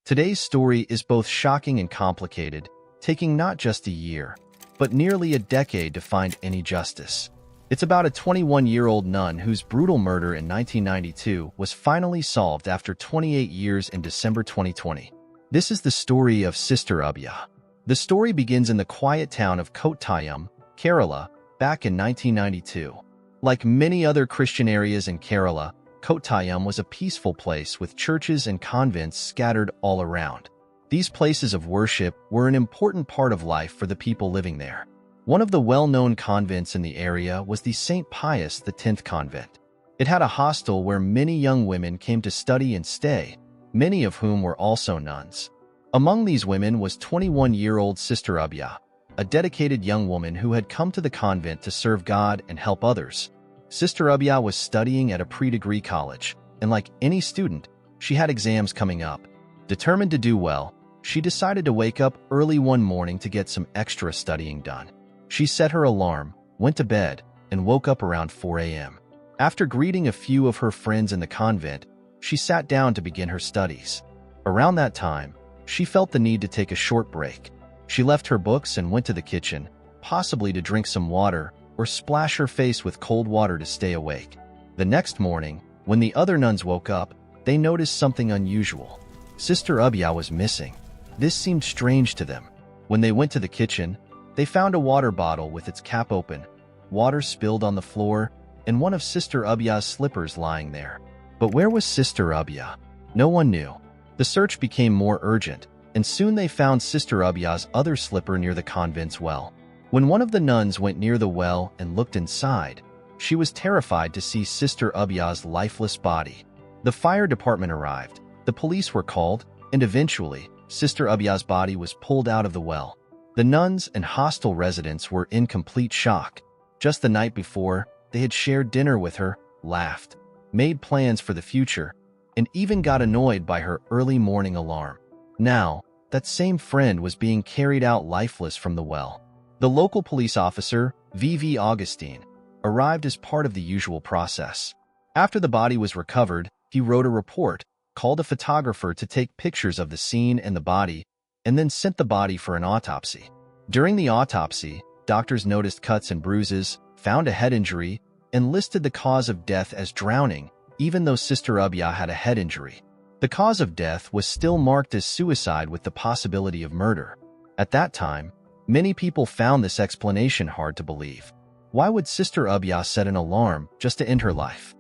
Today's story is both shocking and complicated, taking not just a year, but nearly a decade to find any justice. It's about a 21-year-old nun whose brutal murder in 1992 was finally solved after 28 years in December 2020. This is the story of Sister Abhaya. The story begins in the quiet town of Kottayam, Kerala, back in 1992. Like many other Christian areas in Kerala, Kottayam was a peaceful place with churches and convents scattered all around. These places of worship were an important part of life for the people living there. One of the well-known convents in the area was the St. Pius X convent. It had a hostel where many young women came to study and stay, many of whom were also nuns. Among these women was 21-year-old Sister Abhaya, a dedicated young woman who had come to the convent to serve God and help others. Sister Abhaya was studying at a pre-degree college, and like any student, she had exams coming up. Determined to do well, she decided to wake up early one morning to get some extra studying done. She set her alarm, went to bed, and woke up around 4 a.m. After greeting a few of her friends in the convent, she sat down to begin her studies. Around that time, she felt the need to take a short break. She left her books and went to the kitchen, possibly to drink some water or splash her face with cold water to stay awake. The next morning, when the other nuns woke up, they noticed something unusual. Sister Abhaya was missing. This seemed strange to them. When they went to the kitchen, they found a water bottle with its cap open, water spilled on the floor, and one of Sister Abhaya's slippers lying there. But where was Sister Abhaya? No one knew. The search became more urgent, and soon they found Sister Abhaya's other slipper near the convent's well. When one of the nuns went near the well and looked inside, she was terrified to see Sister Abhaya's lifeless body. The fire department arrived, the police were called, and eventually, Sister Abhaya's body was pulled out of the well. The nuns and hostel residents were in complete shock. Just the night before, they had shared dinner with her, laughed, made plans for the future, and even got annoyed by her early morning alarm. Now, that same friend was being carried out lifeless from the well. The local police officer, V.V. Augustine, arrived as part of the usual process. After the body was recovered, he wrote a report, called a photographer to take pictures of the scene and the body, and then sent the body for an autopsy. During the autopsy, doctors noticed cuts and bruises, found a head injury, and listed the cause of death as drowning, even though Sister Abhaya had a head injury. The cause of death was still marked as suicide with the possibility of murder. At that time, many people found this explanation hard to believe. Why would Sister Abhaya set an alarm just to end her life?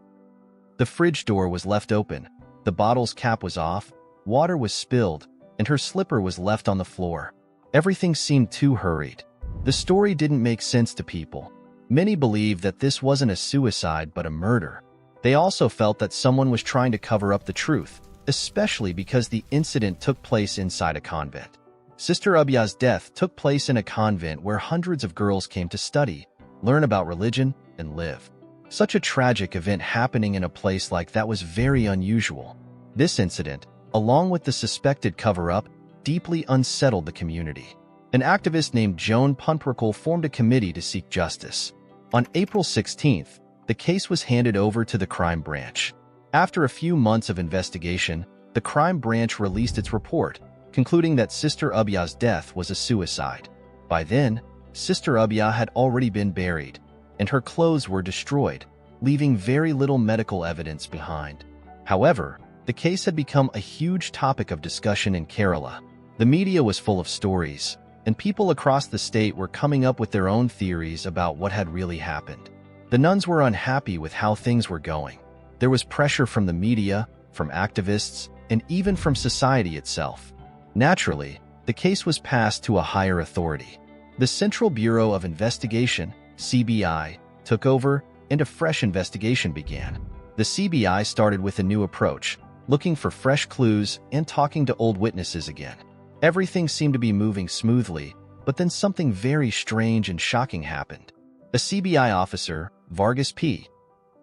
The fridge door was left open, the bottle's cap was off, water was spilled, and her slipper was left on the floor. Everything seemed too hurried. The story didn't make sense to people. Many believed that this wasn't a suicide but a murder. They also felt that someone was trying to cover up the truth, especially because the incident took place inside a convent. Sister Abhaya's death took place in a convent where hundreds of girls came to study, learn about religion, and live. Such a tragic event happening in a place like that was very unusual. This incident, along with the suspected cover-up, deeply unsettled the community. An activist named Joan Punprickle formed a committee to seek justice. On April 16th, the case was handed over to the crime branch. After a few months of investigation, the crime branch released its report, concluding that Sister Abhaya's death was a suicide. By then, Sister Abhaya had already been buried, and her clothes were destroyed, leaving very little medical evidence behind. However, the case had become a huge topic of discussion in Kerala. The media was full of stories, and people across the state were coming up with their own theories about what had really happened. The nuns were unhappy with how things were going. There was pressure from the media, from activists, and even from society itself. Naturally, the case was passed to a higher authority. The Central Bureau of Investigation, CBI, took over, and a fresh investigation began. The CBI started with a new approach, looking for fresh clues and talking to old witnesses again. Everything seemed to be moving smoothly, but then something very strange and shocking happened. A CBI officer, Vargas P.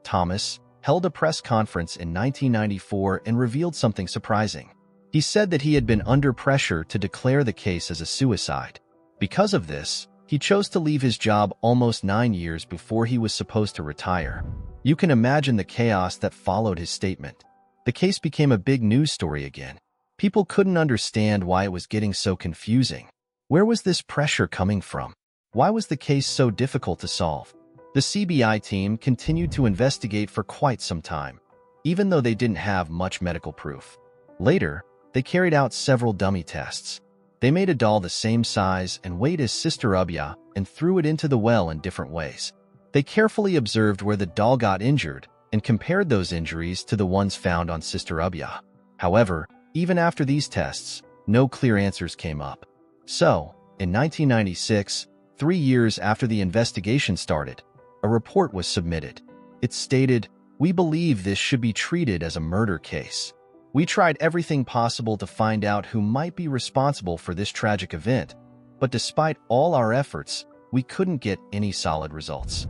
Thomas, held a press conference in 1994 and revealed something surprising. He said that he had been under pressure to declare the case as a suicide. Because of this, he chose to leave his job almost 9 years before he was supposed to retire. You can imagine the chaos that followed his statement. The case became a big news story again. People couldn't understand why it was getting so confusing. Where was this pressure coming from? Why was the case so difficult to solve? The CBI team continued to investigate for quite some time, even though they didn't have much medical proof. Later, they carried out several dummy tests. They made a doll the same size and weight as Sister Abhaya and threw it into the well in different ways. They carefully observed where the doll got injured and compared those injuries to the ones found on Sister Abhaya. However, even after these tests, no clear answers came up. So, in 1996, 3 years after the investigation started, a report was submitted. It stated, "We believe this should be treated as a murder case. We tried everything possible to find out who might be responsible for this tragic event, but despite all our efforts, we couldn't get any solid results."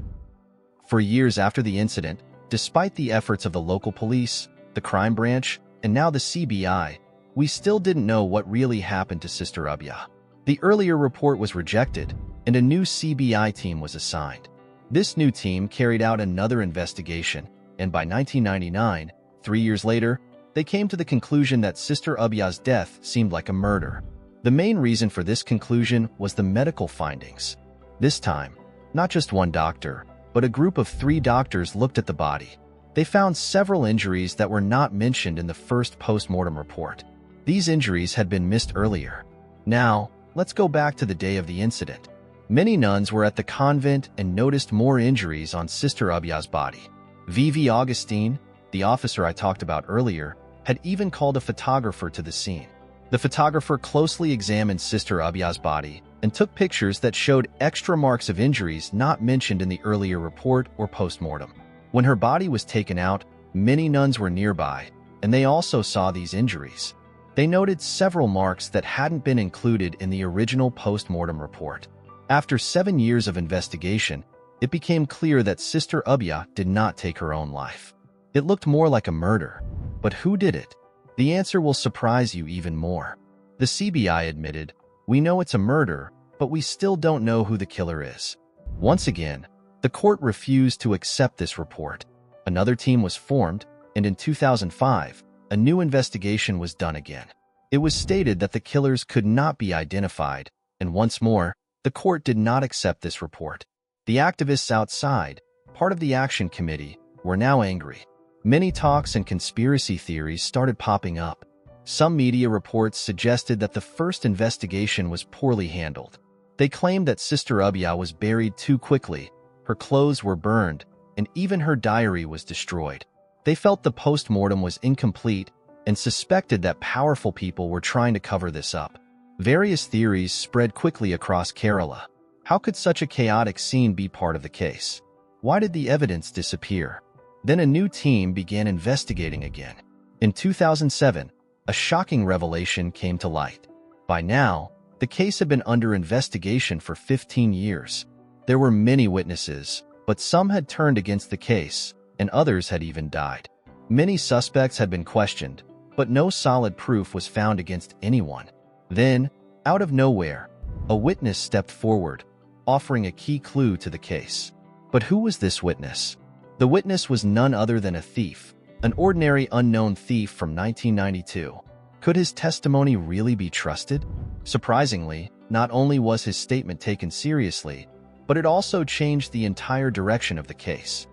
For years after the incident, despite the efforts of the local police, the crime branch, and now the CBI, we still didn't know what really happened to Sister Abhaya. The earlier report was rejected, and a new CBI team was assigned. This new team carried out another investigation, and by 1999, 3 years later, they came to the conclusion that Sister Abhaya's death seemed like a murder. The main reason for this conclusion was the medical findings. This time, not just one doctor, but a group of 3 doctors looked at the body. They found several injuries that were not mentioned in the first post-mortem report. These injuries had been missed earlier. Now, let's go back to the day of the incident. Many nuns were at the convent and noticed more injuries on Sister Abhaya's body. V.V. Augustine, the officer I talked about earlier, had even called a photographer to the scene. The photographer closely examined Sister Abhaya's body and took pictures that showed extra marks of injuries not mentioned in the earlier report or post-mortem. When her body was taken out, many nuns were nearby, and they also saw these injuries. They noted several marks that hadn't been included in the original post-mortem report. After 7 years of investigation, it became clear that Sister Abhaya did not take her own life. It looked more like a murder. But who did it? The answer will surprise you even more. The CBI admitted, "We know it's a murder, but we still don't know who the killer is." Once again, the court refused to accept this report. Another team was formed, and in 2005, a new investigation was done again. It was stated that the killers could not be identified, and once more, the court did not accept this report. The activists outside, part of the action committee, were now angry. Many talks and conspiracy theories started popping up. Some media reports suggested that the first investigation was poorly handled. They claimed that Sister Abhaya was buried too quickly, her clothes were burned, and even her diary was destroyed. They felt the post-mortem was incomplete and suspected that powerful people were trying to cover this up. Various theories spread quickly across Kerala. How could such a chaotic scene be part of the case? Why did the evidence disappear? Then a new team began investigating again. In 2007, a shocking revelation came to light. By now, the case had been under investigation for 15 years. There were many witnesses, but some had turned against the case, and others had even died. Many suspects had been questioned, but no solid proof was found against anyone. Then, out of nowhere, a witness stepped forward, offering a key clue to the case. But who was this witness? The witness was none other than a thief, an ordinary unknown thief from 1992. Could his testimony really be trusted? Surprisingly, not only was his statement taken seriously, but it also changed the entire direction of the case.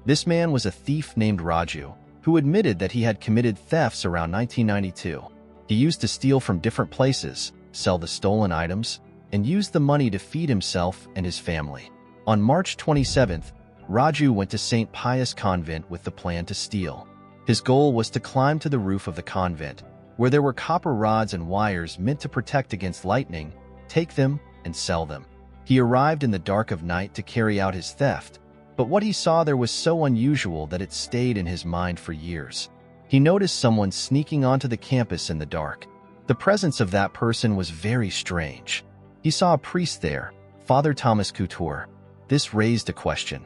This man was a thief named Raju, who admitted that he had committed thefts around 1992. He used to steal from different places, sell the stolen items, and use the money to feed himself and his family. On March 27th, Raju went to St. Pius Convent with the plan to steal. His goal was to climb to the roof of the convent, where there were copper rods and wires meant to protect against lightning, take them, and sell them. He arrived in the dark of night to carry out his theft, but what he saw there was so unusual that it stayed in his mind for years. He noticed someone sneaking onto the campus in the dark. The presence of that person was very strange. He saw a priest there, Father Thomas Couture. This raised a question.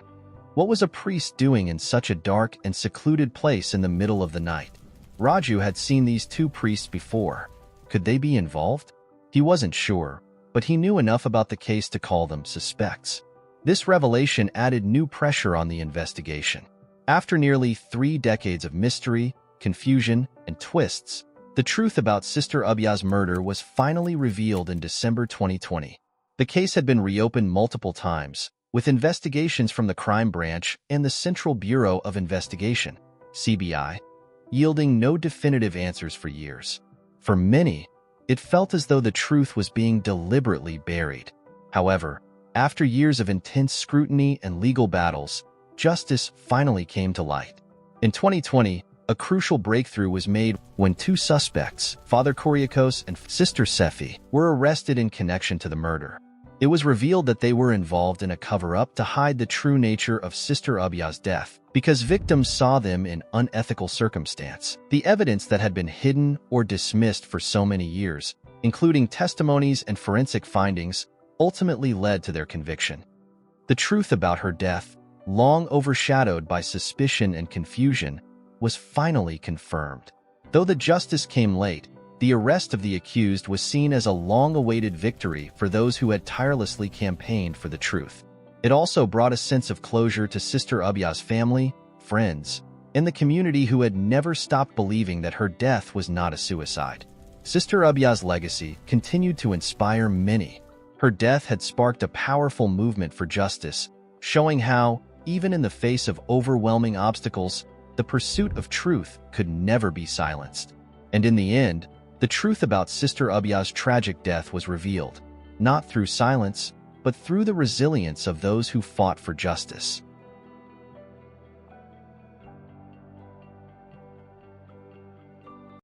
What was a priest doing in such a dark and secluded place in the middle of the night? Raju had seen these two priests before. Could they be involved? He wasn't sure, but he knew enough about the case to call them suspects. This revelation added new pressure on the investigation. After nearly 3 decades of mystery, confusion, and twists, The truth about Sister Abhaya's murder was finally revealed in December 2020. The case had been reopened multiple times, with investigations from the Crime Branch and the Central Bureau of Investigation, CBI, yielding no definitive answers for years. For many, it felt as though the truth was being deliberately buried. However, after years of intense scrutiny and legal battles, justice finally came to light. In 2020, a crucial breakthrough was made when two suspects, Father Kyriakos and Sister Sefi, were arrested in connection to the murder. It was revealed that they were involved in a cover-up to hide the true nature of Sister Abhaya's death, because victims saw them in unethical circumstance. The evidence that had been hidden or dismissed for so many years, including testimonies and forensic findings, ultimately led to their conviction. The truth about her death, long overshadowed by suspicion and confusion, was finally confirmed. Though the justice came late, the arrest of the accused was seen as a long-awaited victory for those who had tirelessly campaigned for the truth. It also brought a sense of closure to Sister Abhaya's family, friends, and the community who had never stopped believing that her death was not a suicide. Sister Abhaya's legacy continued to inspire many. Her death had sparked a powerful movement for justice, showing how, even in the face of overwhelming obstacles, the pursuit of truth could never be silenced. And in the end, the truth about Sister Abhaya's tragic death was revealed, not through silence, but through the resilience of those who fought for justice.